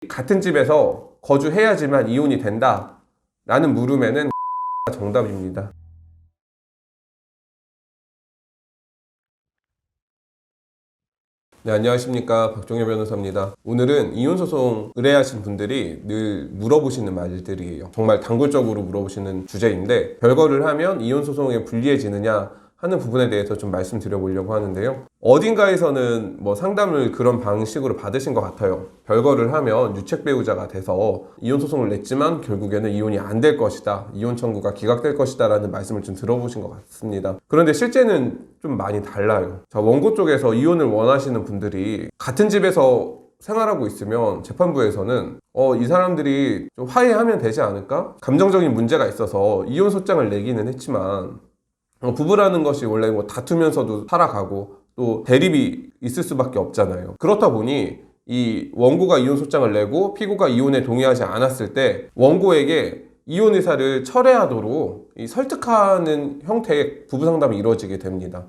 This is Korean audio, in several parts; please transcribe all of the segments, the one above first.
같은 집에서 거주해야지만 이혼이 된다 라는 물음에는 정답입니다. 네, 안녕하십니까. 박종현 변호사입니다. 오늘은 이혼소송 의뢰하신 분들이 늘 물어보시는 말들이에요. 정말 단골적으로 물어보시는 주제인데, 별거를 하면 이혼소송에 불리해지느냐 하는 부분에 대해서 좀 말씀드려보려고 하는데요. 어딘가에서는 뭐 상담을 그런 방식으로 받으신 것 같아요. 별거를 하면 유책 배우자가 돼서 이혼소송을 냈지만 결국에는 이혼이 안 될 것이다, 이혼 청구가 기각될 것이다 라는 말씀을 좀 들어보신 것 같습니다. 그런데 실제는 좀 많이 달라요. 자, 원고 쪽에서 이혼을 원하시는 분들이 같은 집에서 생활하고 있으면 재판부에서는 이 사람들이 좀 화해하면 되지 않을까? 감정적인 문제가 있어서 이혼 소장을 내기는 했지만 부부라는 것이 원래 뭐 다투면서도 살아가고 또 대립이 있을 수밖에 없잖아요. 그렇다 보니 이 원고가 이혼 소장을 내고 피고가 이혼에 동의하지 않았을 때 원고에게 이혼 의사를 철회하도록 설득하는 형태의 부부 상담이 이루어지게 됩니다.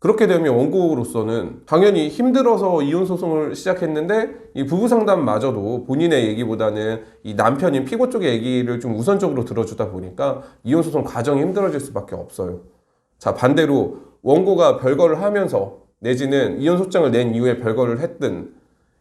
그렇게 되면 원고로서는 당연히 힘들어서 이혼 소송을 시작했는데 이 부부 상담마저도 본인의 얘기보다는 이 남편인 피고 쪽의 얘기를 좀 우선적으로 들어주다 보니까 이혼 소송 과정이 힘들어질 수밖에 없어요. 자, 반대로 원고가 별거를 하면서 내지는 이혼 소장을 낸 이후에 별거를 했든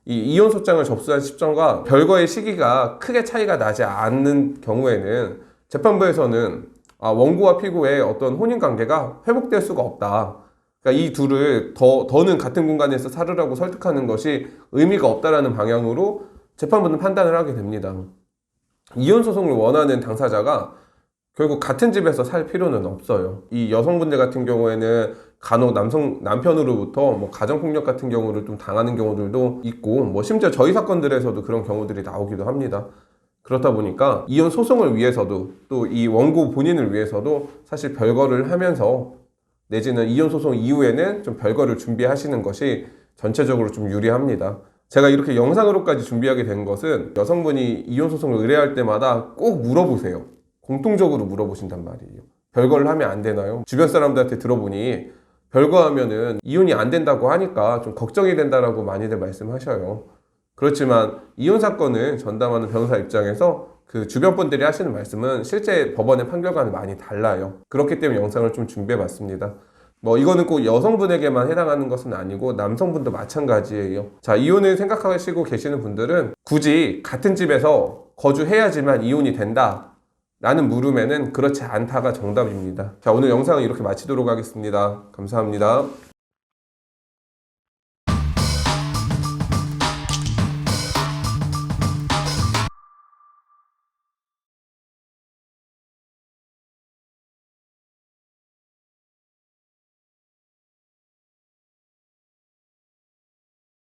이 이혼 소장을 접수한 시점과 별거의 시기가 크게 차이가 나지 않는 경우에는 재판부에서는 원고와 피고의 어떤 혼인 관계가 회복될 수가 없다. 그러니까 이 둘을 더는 같은 공간에서 살으라고 설득하는 것이 의미가 없다라는 방향으로 재판부는 판단을 하게 됩니다. 이혼 소송을 원하는 당사자가 결국 같은 집에서 살 필요는 없어요. 이 여성분들 같은 경우에는 간혹 남편으로부터 뭐 가정폭력 같은 경우를 좀 당하는 경우들도 있고, 뭐 심지어 저희 사건들에서도 그런 경우들이 나오기도 합니다. 그렇다 보니까 이혼 소송을 위해서도 또 이 원고 본인을 위해서도 사실 별거를 하면서 내지는 이혼 소송 이후에는 좀 별거를 준비하시는 것이 전체적으로 좀 유리합니다. 제가 이렇게 영상으로까지 준비하게 된 것은 여성분이 이혼 소송을 의뢰할 때마다 꼭 물어보세요. 공통적으로 물어보신단 말이에요. 별거를 하면 안 되나요? 주변 사람들한테 들어보니 별거하면은 이혼이 안 된다고 하니까 좀 걱정이 된다라고 많이들 말씀하셔요. 그렇지만 이혼 사건을 전담하는 변호사 입장에서 그 주변 분들이 하시는 말씀은 실제 법원의 판결과는 많이 달라요. 그렇기 때문에 영상을 좀 준비해 봤습니다. 뭐 이거는 꼭 여성분에게만 해당하는 것은 아니고 남성분도 마찬가지예요. 자, 이혼을 생각하시고 계시는 분들은 굳이 같은 집에서 거주해야지만 이혼이 된다 라는 물음에는 그렇지 않다가 정답입니다. 자, 오늘 영상은 이렇게 마치도록 하겠습니다. 감사합니다.